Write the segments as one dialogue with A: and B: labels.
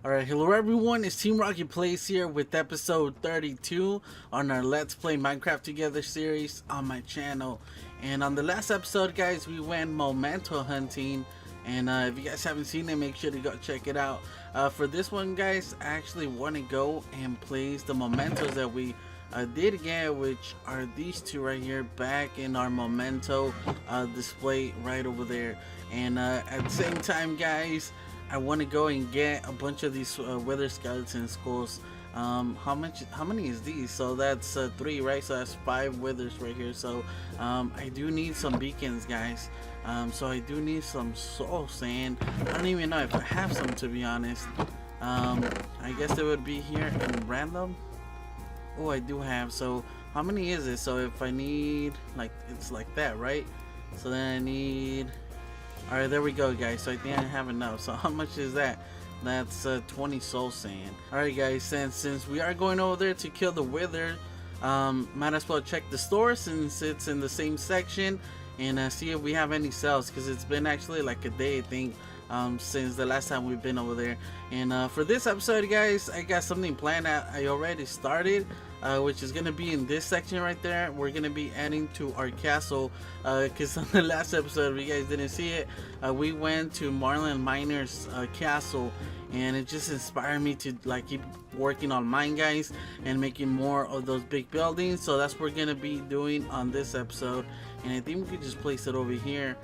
A: Alright, hello everyone, it's Team Rocket Plays here with episode 32 on our Let's Play Minecraft Together series on my channel. And on the last episode, guys, we went memento hunting. And if you guys haven't seen it, make sure to go check it out. For this one, guys, I actually want to go and place the mementos that we did get, which are these two right here, back in our memento display right over there. And at the same time, guys, I want to go and get a bunch of these wither skeleton skulls. How many is these? So that's 3, right? So that's 5 withers right here. So I do need some beacons, guys. So I do need some soul sand. I don't even know if I have some, to be honest. I guess it would be here in random. Oh, I do have. So how many is it? So if I need, like, it's like that, right? So then I need, all right, there we go, guys. So I think I have enough. So how much is that? That's 20 soul sand. All right, guys, since we are going over there to kill the wither, might as well check the store since it's in the same section, and see if we have any sales, because it's been actually like a day, I think, since the last time we've been over there. And for this episode, guys, I got something planned out. I already started, which is gonna be in this section right there. We're gonna be adding to our castle, because on the last episode, if you guys didn't see it, we went to Marlin Miner's castle, and it just inspired me to like keep working on mine, guys, and making more of those big buildings. So that's what we're gonna be doing on this episode, and I think we could just place it over here.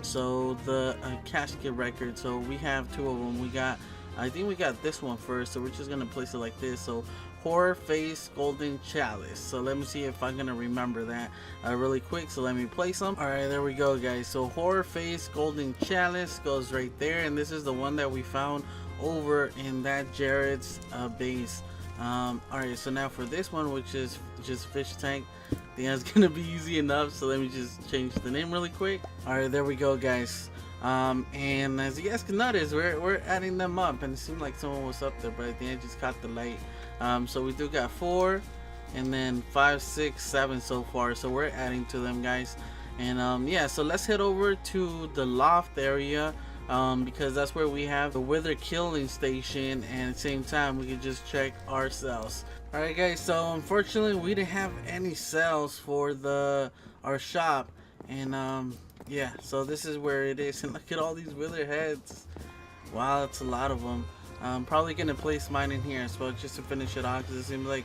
A: So the casket record, so we have 2 of them. I think we got this one first, so we're just gonna place it like this. So horror face golden chalice. So let me see if I'm gonna remember that really quick. So let me place them. All right, there we go, guys. So horror face golden chalice goes right there, and this is the one that we found over in that Jared's base. All right, so now for this one, which is just fish tank, I think that's gonna be easy enough. So let me just change the name really quick. All right, there we go, guys. And as you guys can notice, we're adding them up, and it seemed like someone was up there, but I think I just caught the light. So we do got 4, and then 5, 6, 7 so far. So we're adding to them, guys. And yeah, so let's head over to the loft area, because that's where we have the wither killing station, and at the same time we can just check our cells. All right, guys, so unfortunately we didn't have any cells for our shop, and yeah, so this is where it is. And look at all these wither heads. Wow, that's a lot of them. I'm probably gonna place mine in here as well, just to finish it off, because it seems like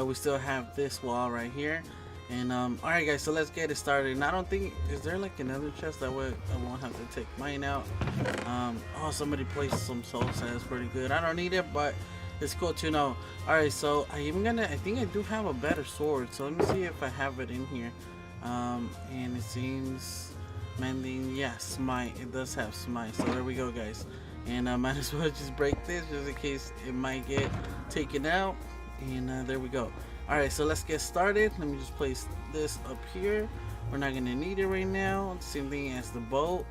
A: we still have this wall right here. And alright, guys, so let's get it started. And I don't think, is there like another chest that way I won't have to take mine out? Oh, somebody placed some soul sand. That's pretty good. I don't need it, but it's cool to know. Alright, so I think I do have a better sword, so let me see if I have it in here. And it seems mending, yeah, smite. It does have smite, so there we go, guys. And I might as well just break this just in case it might get taken out. And there we go. Alright, so let's get started. Let me just place this up here. We're not gonna need it right now. Same thing as the boat,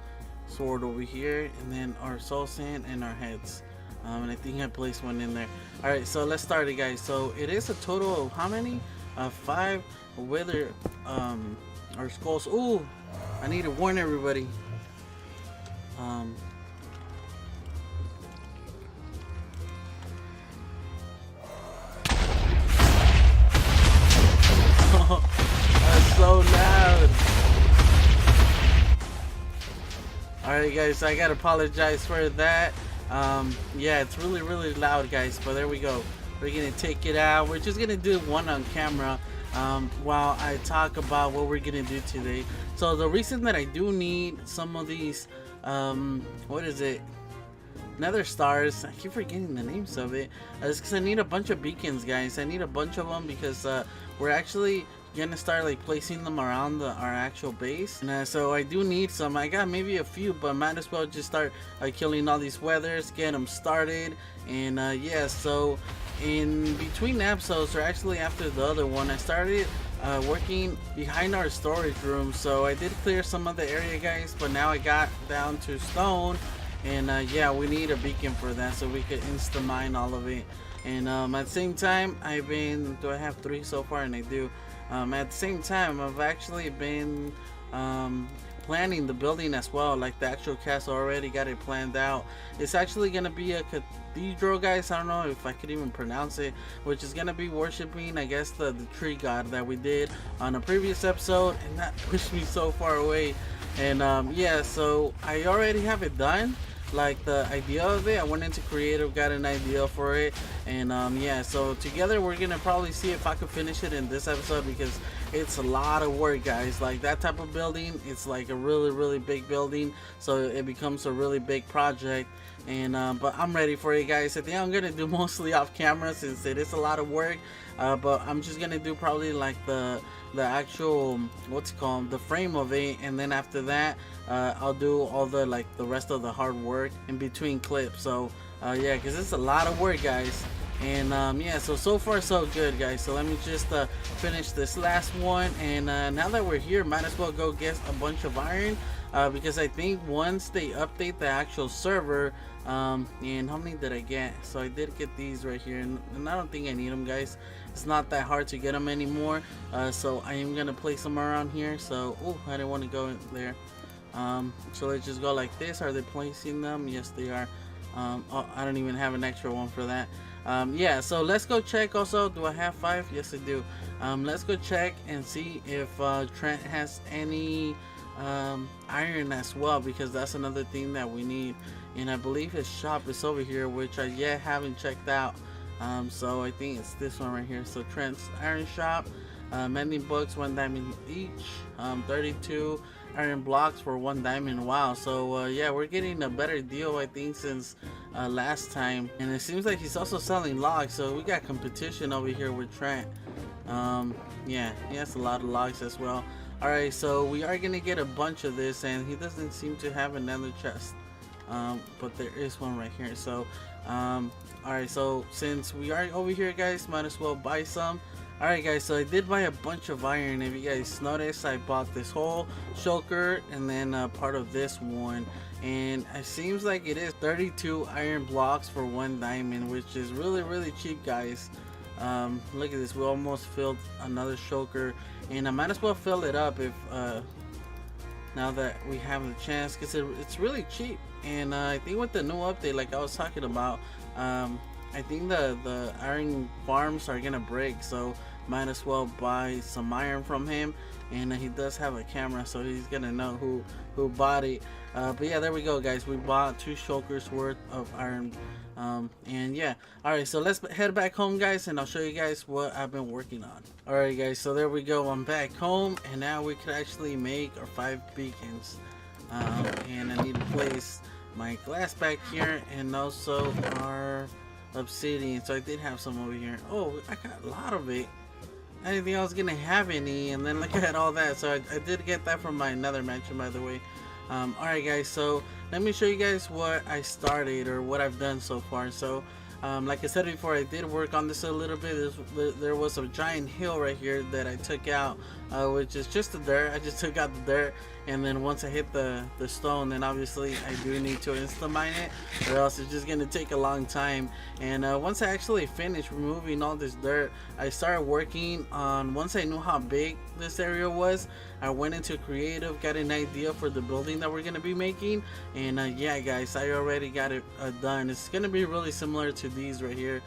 A: sword over here, and then our soul sand and our heads. And I think I placed one in there. Alright, so let's start it, guys. So it is a total of how many? 5 wither our skulls. Ooh, I need to warn everybody. That's so loud. Alright, guys, I gotta apologize for that. Yeah, it's really loud, guys, but there we go. We're gonna take it out. We're just gonna do one on camera while I talk about what we're gonna do today. So the reason that I do need some of these what is it, nether stars, I keep forgetting the names of it, is because I need a bunch of beacons, guys. I need a bunch of them because we're actually gonna start like placing them around our actual base, and so I do need some. I got maybe a few, but might as well just start killing all these withers, get them started. And yeah, so in between episodes, or actually after the other one, I started working behind our storage room. So I did clear some of the area, guys, but now I got down to stone. And yeah, we need a beacon for that so we could insta mine all of it. And at the same time, do I have 3 so far? And I do. At the same time, I've actually been planning the building as well. Like the actual castle, already got it planned out. It's actually gonna be a cathedral, guys. I don't know if I could even pronounce it, which is gonna be worshiping, I guess, the tree god that we did on a previous episode, and that pushed me so far away. And yeah, so I already have it done, like the idea of it. I went into creative, got an idea for it, and yeah, so together we're gonna probably see if I could finish it in this episode, because it's a lot of work, guys. Like that type of building, it's like a really big building, so it becomes a really big project. And but I'm ready for it, guys. I think I'm gonna do mostly off camera since it is a lot of work, but I'm just gonna do probably like the actual, what's it called, the frame of it, and then after that I'll do all the, like, the rest of the hard work in between clips. So yeah, because it's a lot of work, guys. And yeah, so far so good, guys. So let me just finish this last one, and now that we're here, might as well go get a bunch of iron, because I think once they update the actual server, and how many did I get? So I did get these right here, and I don't think I need them, guys. It's not that hard to get them anymore, so I am gonna place them around here. So oh, I didn't want to go in there. So let's just go like this. Are they placing them? Yes, they are. Oh, I don't even have an extra one for that. Yeah, so let's go check. Also, do I have 5? Yes, I do. Let's go check and see if Trent has any iron as well, because that's another thing that we need. And I believe his shop is over here, which I yet haven't checked out. So I think it's this one right here. So Trent's iron shop, mending books, 1 diamond each, 32 iron blocks for 1 diamond. Wow. So yeah, we're getting a better deal, I think, since last time. And it seems like he's also selling logs, so we got competition over here with Trent. Yeah, he has a lot of logs as well. Alright, so we are gonna get a bunch of this, and he doesn't seem to have another chest, but there is one right here. So alright, so since we are over here, guys, might as well buy some. Alright, guys, so I did buy a bunch of iron. If you guys notice, I bought this whole shulker and then part of this one, and it seems like it is 32 iron blocks for 1 diamond, which is really cheap, guys. Look at this, we almost filled another shulker, and I might as well fill it up if now that we have the chance, because it's really cheap. And I think with the new update, like I was talking about, I think the iron farms are gonna break, so might as well buy some iron from him. And he does have a camera, so he's gonna know who bought it. But yeah, there we go, guys. We bought 2 shulkers worth of iron. And yeah, alright, so let's head back home, guys, and I'll show you guys what I've been working on. Alright, guys, so there we go. I'm back home, and now we could actually make our 5 beacons. And I need to place my glass back here, and also our obsidian. So I did have some over here. Oh, I got a lot of it. I didn't think I was gonna have any, and then look at all that. So I did get that from my nether mansion, by the way. Alright, guys, so let me show you guys what I started, or what I've done so far. So like I said before, I did work on this a little bit. There was a giant hill right here that I took out, which is just the dirt. I just took out the dirt, and then once I hit the stone, then obviously I do need to insta mine it, or else it's just gonna take a long time. And once I actually finished removing all this dirt, I started working on, once I knew how big this area was, I went into creative, got an idea for the building that we're gonna be making. And yeah, guys, I already got it done. It's gonna be really similar to these right here,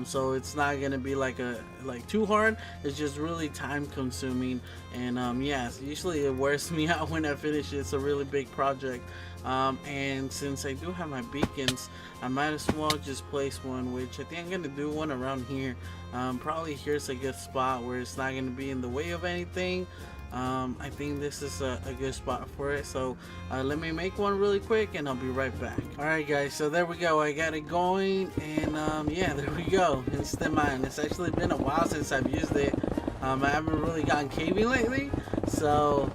A: so it's not gonna be like too hard. It's just really time consuming. And yeah, usually it wears me out when I finish it. It's a really big project. And since I do have my beacons, I might as well just place one, which I think I'm gonna do one around here. Probably here's a good spot where it's not gonna be in the way of anything. I think this is a good spot for it. So let me make one really quick, and I'll be right back. Alright, guys, so there we go. I got it going, and yeah, there we go. Instant mine. It's actually been a while since I've used it. I haven't really gotten caving lately, so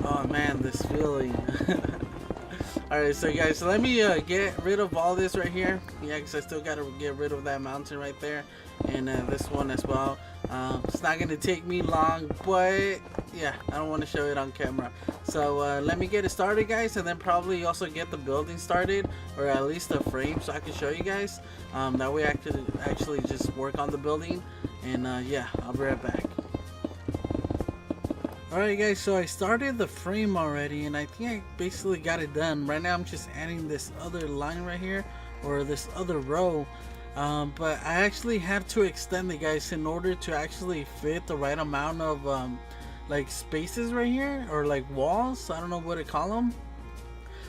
A: oh man, this feeling. Alright, so guys, so let me get rid of all this right here. Yeah, because I still got to get rid of that mountain right there, and this one as well. It's not going to take me long, but yeah, I don't want to show it on camera. So let me get it started, guys, and then probably also get the building started, or at least the frame, so I can show you guys. That way I could actually just work on the building. And yeah, I'll be right back. Alright guys, so I started the frame already and I think I basically got it done. Right now I'm just adding this other line right here, or this other row. But I actually had to extend it, guys, in order to actually fit the right amount of like spaces right here, or like walls. I don't know what to call them.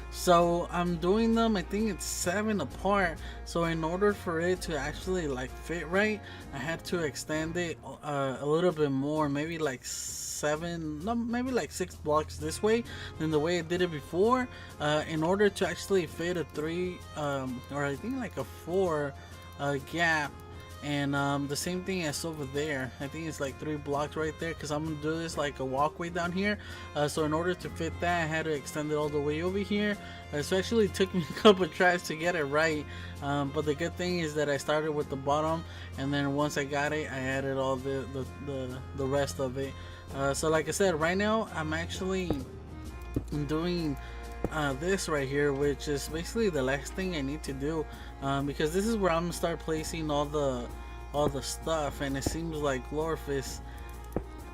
A: So I'm doing them, I think it's 7 apart. So in order for it to actually like fit right, I had to extend it a little bit more, maybe like 7, no, maybe like 6 blocks this way than the way I did it before, in order to actually fit a 3 or I think like a 4 gap. And the same thing as over there, I think it's like 3 blocks right there, because I'm gonna do this like a walkway down here. So in order to fit that, I had to extend it all the way over here. So actually took me a couple tries to get it right, but the good thing is that I started with the bottom, and then once I got it, I added all the rest of it. So like I said, right now I'm actually doing this right here, which is basically the last thing I need to do, because this is where I'm gonna start placing all the stuff, and it seems like Glorifus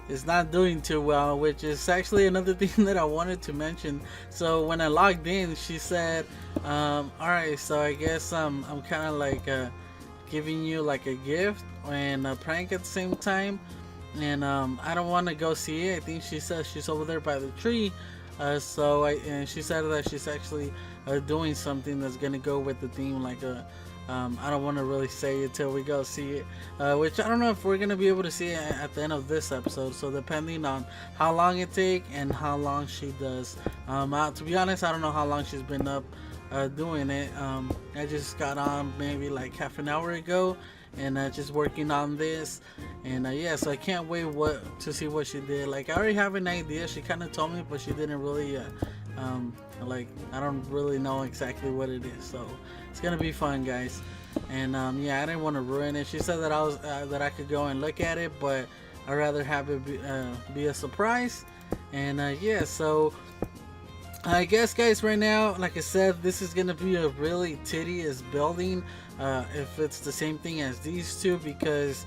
A: is not doing too well, which is actually another thing that I wanted to mention. So when I logged in, she said, alright, so I guess I'm kind of like giving you like a gift and a prank at the same time, and I don't want to go see it. I think she says she's over there by the tree. And she said that she's actually doing something that's gonna go with the theme, like a I don't want to really say it till we go see it, which I don't know if we're gonna be able to see it at the end of this episode. So depending on how long it takes and how long she does, to be honest, I don't know how long she's been up doing it. I just got on maybe like half an hour ago, and just working on this, and yeah, so I can't wait to see what she did. Like, I already have an idea. She kind of told me, but she didn't really like, I don't really know exactly what it is, so it's gonna be fun, guys. And yeah, I didn't want to ruin it. She said that I could go and look at it, but I'd rather have it be a surprise. And yeah, so I guess, guys, right now, like I said, this is gonna be a really tedious building, if it's the same thing as these two, because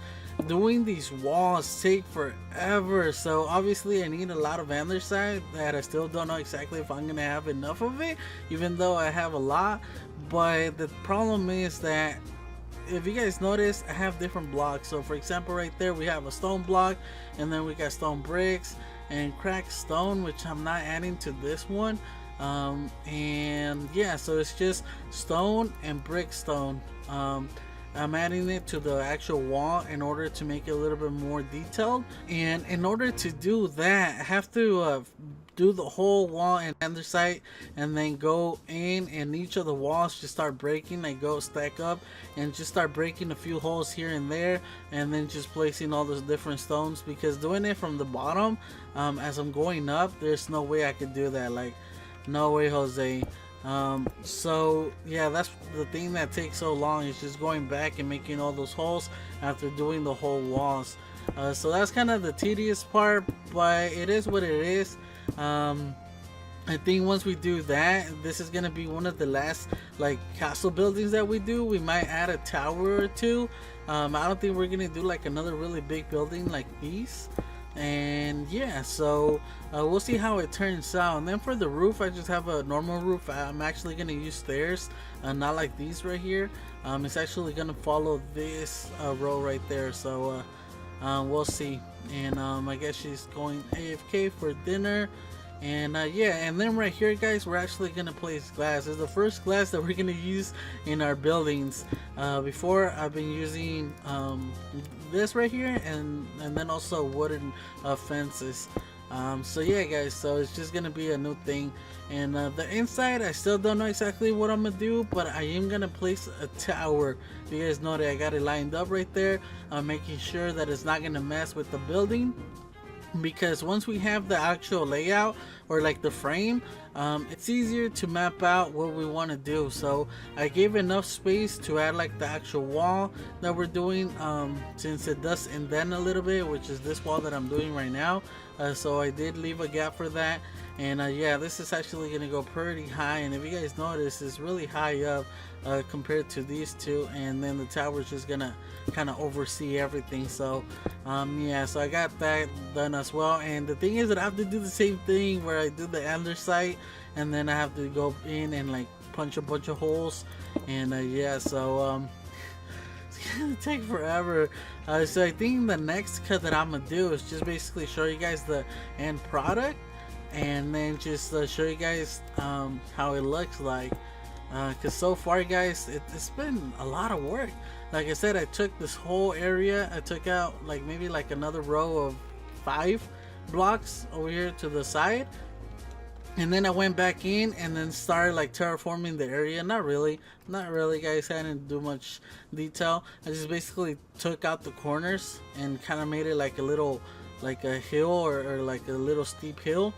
A: doing these walls take forever. So obviously I need a lot of andesite that I still don't know exactly if I'm gonna have enough of it, even though I have a lot. But the problem is that, if you guys notice, I have different blocks. So for example, right there we have a stone block, and then we got stone bricks and cracked stone, which I'm not adding to this one. And yeah, so it's just stone and brick stone. I'm adding it to the actual wall in order to make it a little bit more detailed, and in order to do that, I have to do the whole wall in andesite, and then go in, and each of the walls just start breaking. I go stack up and just start breaking a few holes here and there, and then just placing all those different stones, because doing it from the bottom, as I'm going up, there's no way I could do that. Like, no way, Jose. So yeah, that's the thing that takes so long, is just going back and making all those holes after doing the whole walls. So that's kind of the tedious part, but it is what it is. I think once we do that, this is gonna be one of the last like castle buildings that we do. We might add a tower or two. I don't think we're gonna do like another really big building like these. And yeah, so we'll see how it turns out. And then for the roof, I just have a normal roof. I'm actually gonna use stairs, not like these right here. It's actually gonna follow this row right there, so we'll see. And I guess she's going AFK for dinner. And yeah, and then right here, guys, we're actually gonna place glass. It's the first glass that we're gonna use in our buildings. Before, I've been using this right here, and then also wooden fences. So yeah, guys, so it's just gonna be a new thing. And the inside, I still don't know exactly what I'm gonna do, but I am gonna place a tower. You guys know that I got it lined up right there, making sure that it's not gonna mess with the building. Because once we have the actual layout, or like the frame, it's easier to map out what we want to do. So I gave enough space to add like the actual wall that we're doing, since it does indent a little bit, which is this wall that I'm doing right now. So I did leave a gap for that. And yeah, this is actually gonna go pretty high, and if you guys notice, it's really high up compared to these two, and then the tower is just gonna kind of oversee everything. So yeah, so I got that done as well. And the thing is that I have to do the same thing where I do the andesite, and then I have to go in and like punch a bunch of holes. And yeah, so it's gonna take forever. So I think the next cut that I'm gonna do is just basically show you guys the end product, and then just show you guys how it looks like. Because so far, guys, it's been a lot of work. Like I said, I took this whole area, I took out like maybe like another row of 5 blocks over here to the side, and then I went back in and then started like terraforming the area. Not really guys, I didn't do much detail. I just basically took out the corners and kind of made it like a little, like a hill, or like a little steep hill.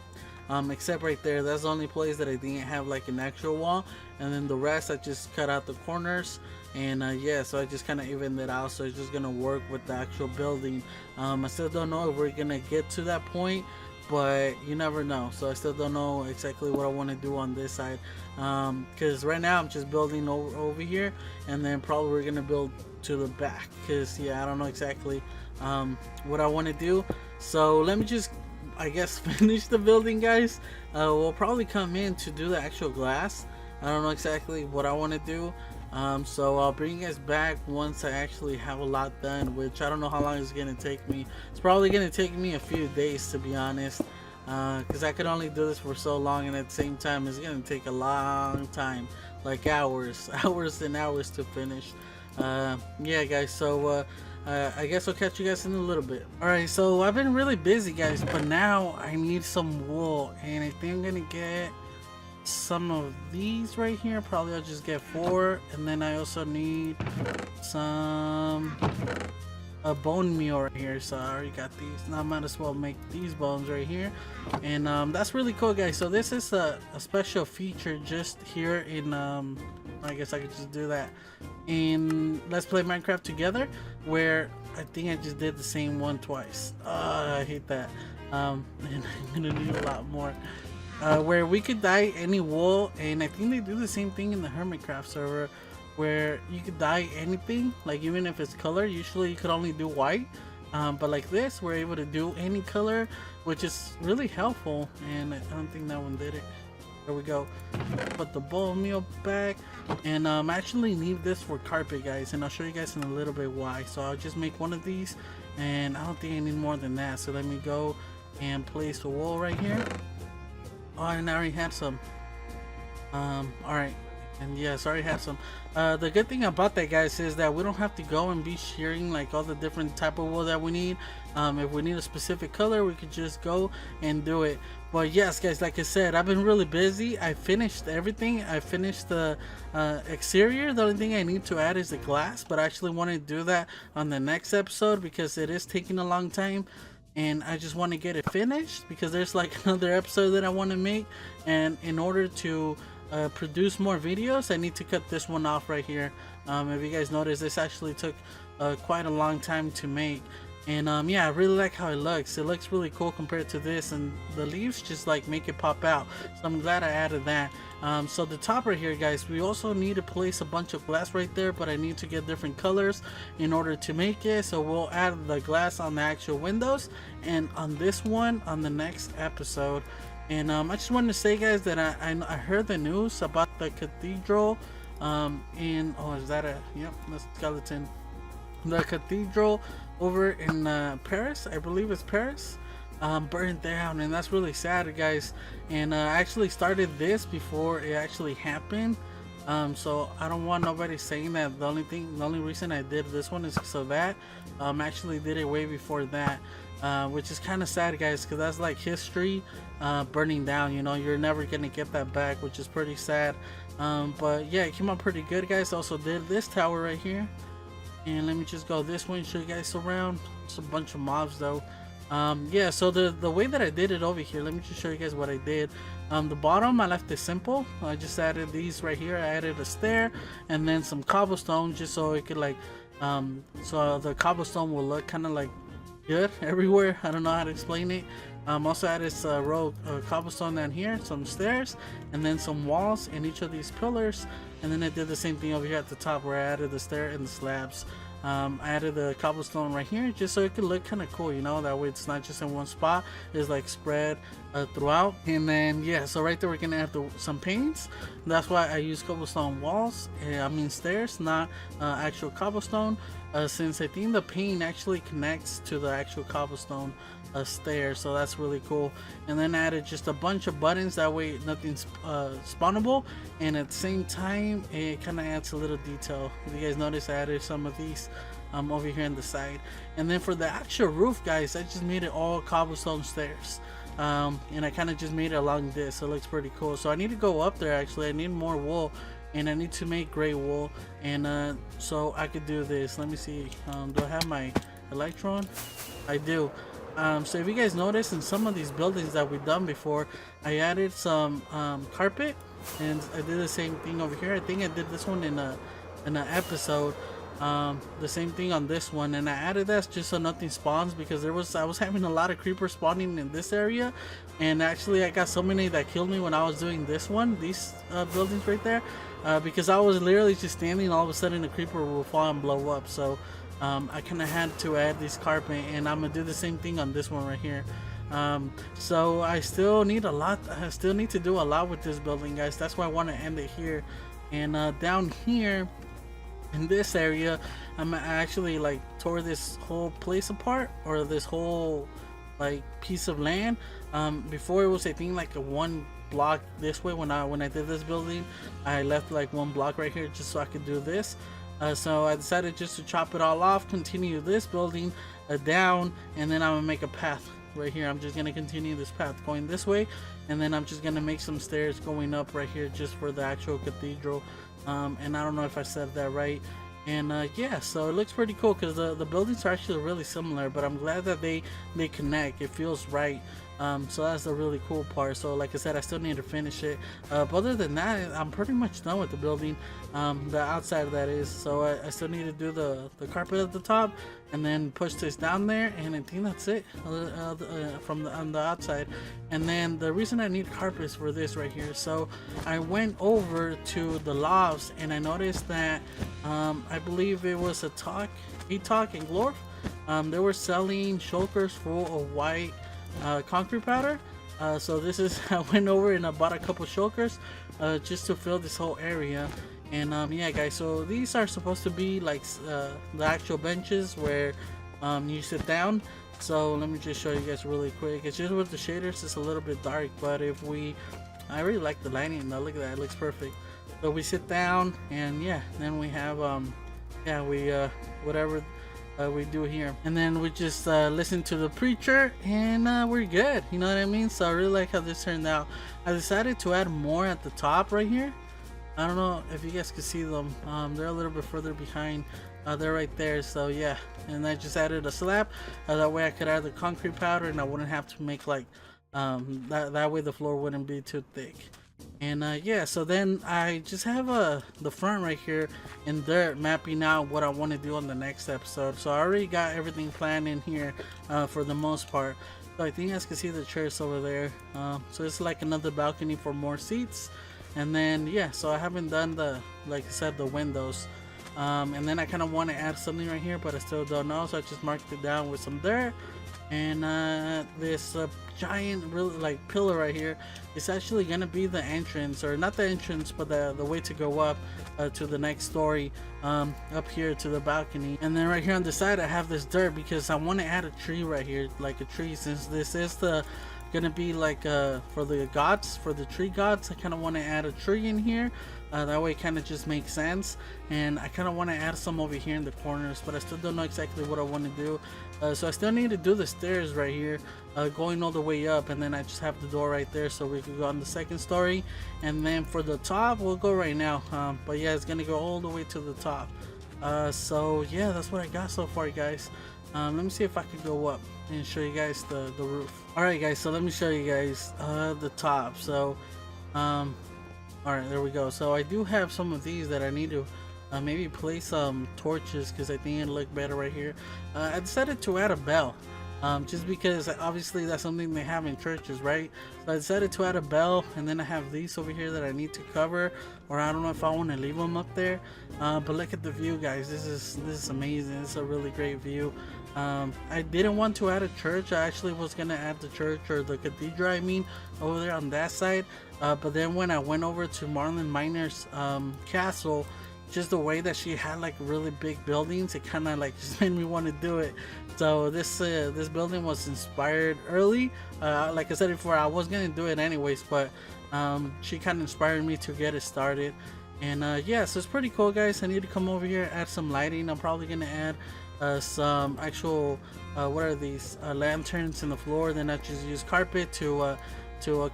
A: Except right there, that's the only place that I didn't have like an actual wall, and then the rest I just cut out the corners. And yeah, so I just kind of evened it out, so it's just gonna work with the actual building. I still don't know if we're gonna get to that point, but you never know. So I still don't know exactly what I want to do on this side, because right now I'm just building over here, and then probably we're gonna build to the back, because yeah, I don't know exactly what I want to do. So let me just, I guess, finish the building, guys. We'll probably come in to do the actual glass. I don't know exactly what I want to do, so I'll bring you guys back once I actually have a lot done, which I don't know how long it's gonna take me. It's probably gonna take me a few days, to be honest, because I could only do this for so long, and at the same time it's gonna take a long time, like hours and hours to finish. Yeah, guys, so I guess I'll catch you guys in a little bit. Alright, so I've been really busy, guys, but now I need some wool, and I think I'm gonna get some of these right here. Probably I'll just get 4, and then I also need some bone meal right here, so I already got these. Now I might as well make these bones right here. And that's really cool, guys. So this is a special feature just here in I guess I could just do that in Let's Play Minecraft Together, where I think I just did the same one twice. I hate that. And I'm gonna need a lot more. Where we could dye any wool, and I think they do the same thing in the Hermitcraft server, where you could dye anything, like even if it's color. Usually you could only do white, but like this, we're able to do any color, which is really helpful. And I don't think that one did it. There we go. Put the bone meal back, and actually need this for carpet, guys, and I'll show you guys in a little bit why. So I'll just make one of these, and I don't think I need more than that. So let me go and place the wool right here. Oh, and I already had some. Alright. And yes, I already had some. The good thing about that, guys, is that we don't have to go and be shearing like all the different type of wool that we need. If we need a specific color, we could just go and do it. But yes, guys, like I said, I've been really busy. I finished everything. I finished the exterior. The only thing I need to add is the glass, but I actually want to do that on the next episode because it is taking a long time. And I just want to get it finished because there's like another episode that I want to make, and in order to produce more videos, I need to cut this one off right here. If you guys notice, this actually took quite a long time to make. And yeah, I really like how it looks. It looks really cool compared to this, and the leaves just like make it pop out. So I'm glad I added that. So the top right here, guys, we also need to place a bunch of glass right there, but I need to get different colors in order to make it. So we'll add the glass on the actual windows and on this one on the next episode. And I just wanted to say, guys, that I heard the news about the cathedral in, oh, is that a, yep, that's skeleton. The cathedral over in Paris, I believe it's Paris, burned down, and that's really sad, guys. And I actually started this before it actually happened, so I don't want nobody saying that the only reason I did this one is because of that. Actually did it way before that, which is kind of sad, guys, because that's like history burning down. You know, you're never gonna get that back, which is pretty sad. But yeah, it came out pretty good, guys. Also did this tower right here. And let me just go this way and show you guys around. It's a bunch of mobs though. Yeah, so the way that I did it over here, let me just show you guys what I did. The bottom I left it simple. I just added these right here. I added a stair and then some cobblestone just so it could like so the cobblestone will look kind of like good everywhere. I don't know how to explain it. Also added a row of cobblestone down here, some stairs, and then some walls in each of these pillars. And then I did the same thing over here at the top where I added the stair and the slabs. I added the cobblestone right here just so it could look kind of cool, you know, that way it's not just in one spot, it's like spread throughout. And then yeah, so right there we're gonna add some paints. That's why I use cobblestone walls, I mean stairs, not actual cobblestone, since I think the paint actually connects to the actual cobblestone stair, so that's really cool. And then I added just a bunch of buttons, that way nothing's spawnable, and at the same time it kind of adds a little detail. If you guys notice, I added some of these over here on the side. And then for the actual roof, guys, I just made it all cobblestone stairs, and I kind of just made it along this, so it looks pretty cool. So I need to go up there, actually I need more wool, and I need to make gray wool, and so I could do this. Let me see, do I have my electron? I do. So if you guys notice, in some of these buildings that we've done before, I added some carpet, and I did the same thing over here. I think I did this one in an episode, the same thing on this one, and I added that just so nothing spawns, because I was having a lot of creepers spawning in this area, and actually I got so many that killed me when I was doing this one, these buildings right there, because I was literally just standing, all of a sudden a creeper will fall and blow up. So I kind of had to add this carpet, and I'm gonna do the same thing on this one right here. So I still need a lot, I still need to do a lot with this building, guys. That's why I want to end it here. And down here in this area, I'm actually like tore this whole place apart, or this whole like piece of land. Before it was, I think, like a one block this way. When I did this building, I left like one block right here just so I could do this. So I decided just to chop it all off, continue this building down, and then I'm gonna make a path right here. I'm just gonna continue this path going this way, and then I'm just gonna make some stairs going up right here just for the actual cathedral. And I don't know if I said that right. And yeah, so it looks pretty cool, because the buildings are actually really similar, but I'm glad that they connect. It feels right. So that's the really cool part. So like I said, I still need to finish it, but other than that, I'm pretty much done with the building, the outside of that is. So I still need to do the carpet at the top, and then push this down there, and I think that's it from on the outside. And then the reason I need carpet is for this right here. So I went over to the lofts, and I noticed that I believe it was a talk and Glorf. They were selling shulkers full of white concrete powder. So this is, I went over and I bought a couple shulkers just to fill this whole area. And yeah, guys, so these are supposed to be like the actual benches where you sit down. So let me just show you guys really quick. It's just with the shaders, it's a little bit dark, but if I really like the lighting. Now look at that, it looks perfect. So we sit down, and yeah, then we have yeah, we whatever we do here, and then we just listen to the preacher, and we're good, you know what I mean? So I really like how this turned out. I decided to add more at the top right here. I don't know if you guys can see them, they're a little bit further behind, they're right there. So yeah, and I just added a slab, that way I could add the concrete powder, and I wouldn't have to make like that way the floor wouldn't be too thick. And yeah, so then I just have the front right here in dirt, mapping out what I want to do on the next episode. So I already got everything planned in here for the most part. So I think you guys can see the chairs over there. So it's like another balcony for more seats. And then yeah, so I haven't done like I said, the windows. And then I kind of want to add something right here, but I still don't know. So I just marked it down with some dirt. And this giant really like pillar right here is actually gonna be the entrance, or not the entrance, but the way to go up to the next story, up here to the balcony. And then right here on the side I have this dirt because I want to add a tree right here, like a tree, since this is gonna be like for the gods, for the tree gods. I kind of want to add a tree in here, that way it kind of just makes sense. And I kind of want to add some over here in the corners, but I still don't know exactly what I want to do. So I still need to do the stairs right here, going all the way up, and then I just have the door right there so we could go on the second story. And then for the top, we'll go right now, but yeah, it's gonna go all the way to the top. So yeah, that's what I got so far, guys. Let me see if I can go up and show you guys the roof. Alright guys, so let me show you guys the top. So alright, there we go. So I do have some of these that I need to maybe place some torches, because I think it'll look better right here. I decided to add a bell. just because obviously that's something they have in churches, right? So I decided to add a bell, and then I have these over here that I need to cover, or I don't know if I want to leave them up there. But look at the view, guys. This is amazing. It's a really great view. I didn't want to add a church. I actually was gonna add the church, or the cathedral, I mean, over there on that side. But then when I went over to Marlon Miner's castle, just the way that she had like really big buildings, it kind of like just made me want to do it. So this building was inspired early. Like I said before, I was gonna do it anyways, but she kind of inspired me to get it started. And yeah, so it's pretty cool, guys. I need to come over here, add some lighting. I'm probably gonna add some actual what are these lanterns in the floor, then I just use carpet to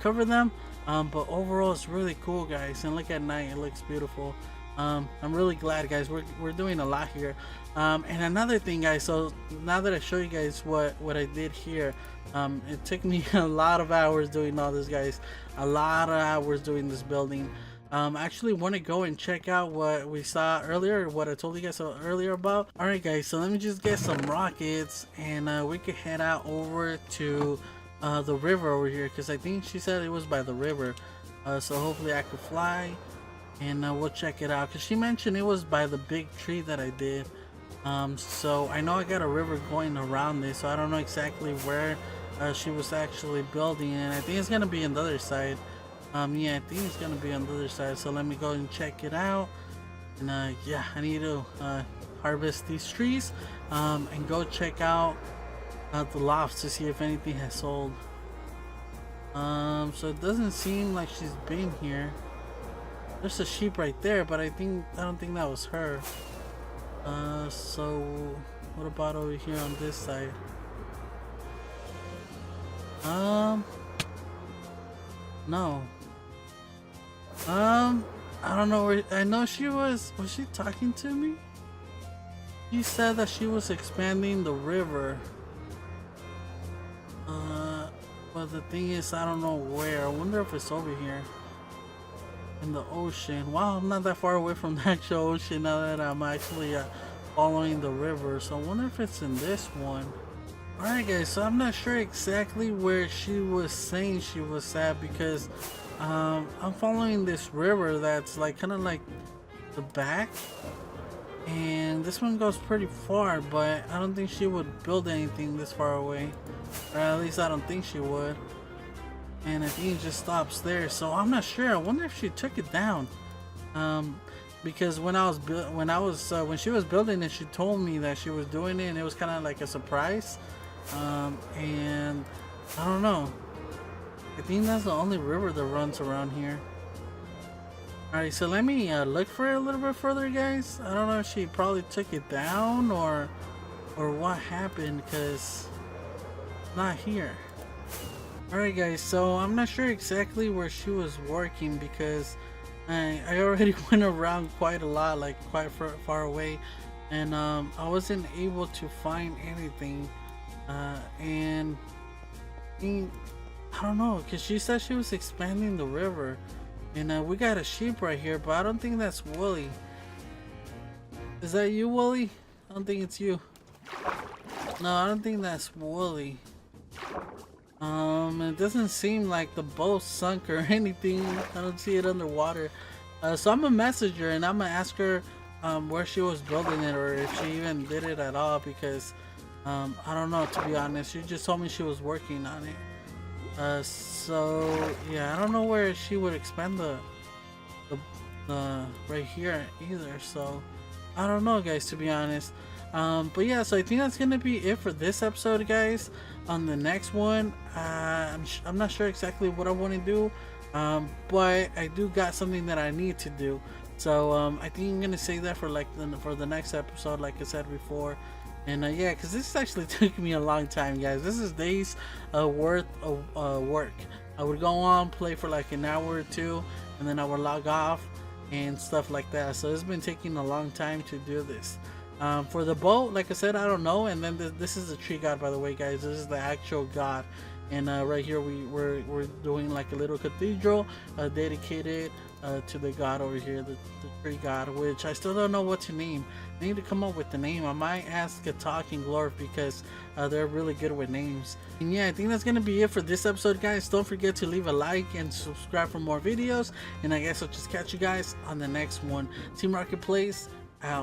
A: cover them. But overall it's really cool, guys, and look at night, it looks beautiful. I'm really glad, guys. We're doing a lot here. And another thing, guys, so now that I show you guys what I did here, it took me a lot of hours doing all this, guys. A lot of hours doing this building. I actually want to go and check out what we saw earlier, what I told you guys earlier about. Alright, guys, so let me just get some rockets, and we could head out over to the river over here, because I think she said it was by the river. So hopefully I could fly, and we'll check it out, because she mentioned it was by the big tree that I did. So I know I got a river going around this, so I don't know exactly where she was actually building, and I think it's gonna be on the other side. Yeah, I think it's gonna be on the other side, so let me go and check it out. And yeah, I need to harvest these trees and go check out the lofts to see if anything has sold. So it doesn't seem like she's been here. There's a sheep right there, but I don't think that was her. So what about over here on this side? No. I don't know where. I know she was she talking to me? She said that she was expanding the river. But the thing is, I don't know where. I wonder if it's over here in the ocean. Wow, I'm not that far away from the actual ocean now that I'm actually following the river. So I wonder if it's in this one. Alright, guys, so I'm not sure exactly where she was saying she was at, because I'm following this river that's like kind of like the back, and this one goes pretty far, but I don't think she would build anything this far away, or at least I don't think she would. And I think it just stops there, so I'm not sure. I wonder if she took it down, because when she was building it, she told me that she was doing it, and it was kind of like a surprise. And I don't know, I think that's the only river that runs around here. Alright, so let me look for it a little bit further, guys. I don't know if she probably took it down or what happened, because it's not here. Alright, guys, so I'm not sure exactly where she was working, because I already went around quite a lot, like quite far away, and I wasn't able to find anything. And I don't know, because she said she was expanding the river, and we got a sheep right here, but I don't think that's Wooly. Is that you, Wooly? I don't think it's you. No, I don't think that's Wooly. It doesn't seem like the boat sunk or anything. I don't see it underwater. So I'm gonna message her, and I'm gonna ask her where she was building it, or if she even did it at all, because I don't know, to be honest. She just told me she was working on it. So yeah, I don't know where she would expand the right here either. So I don't know, guys, to be honest. But yeah, so I think that's gonna be it for this episode, guys. On the next one, I'm not sure exactly what I want to do, but I do got something that I need to do. So I think I'm gonna save that for for the next episode, like I said before. And yeah, because this actually took me a long time, guys. This is days worth of work. I would go on, play for like an hour or two, and then I would log off and stuff like that. So it's been taking a long time to do this. For the boat, like I said, I don't know. And then this is the tree god, by the way, guys. This is the actual god. And right here we're doing like a little cathedral dedicated to the god over here, the tree god, which I still don't know what to name. I need to come up with the name. I might ask a talking Glorf because they're really good with names. And yeah, I think that's gonna be it for this episode, guys. Don't forget to leave a like and subscribe for more videos, and I guess I'll just catch you guys on the next one. Team Rocket Plays out.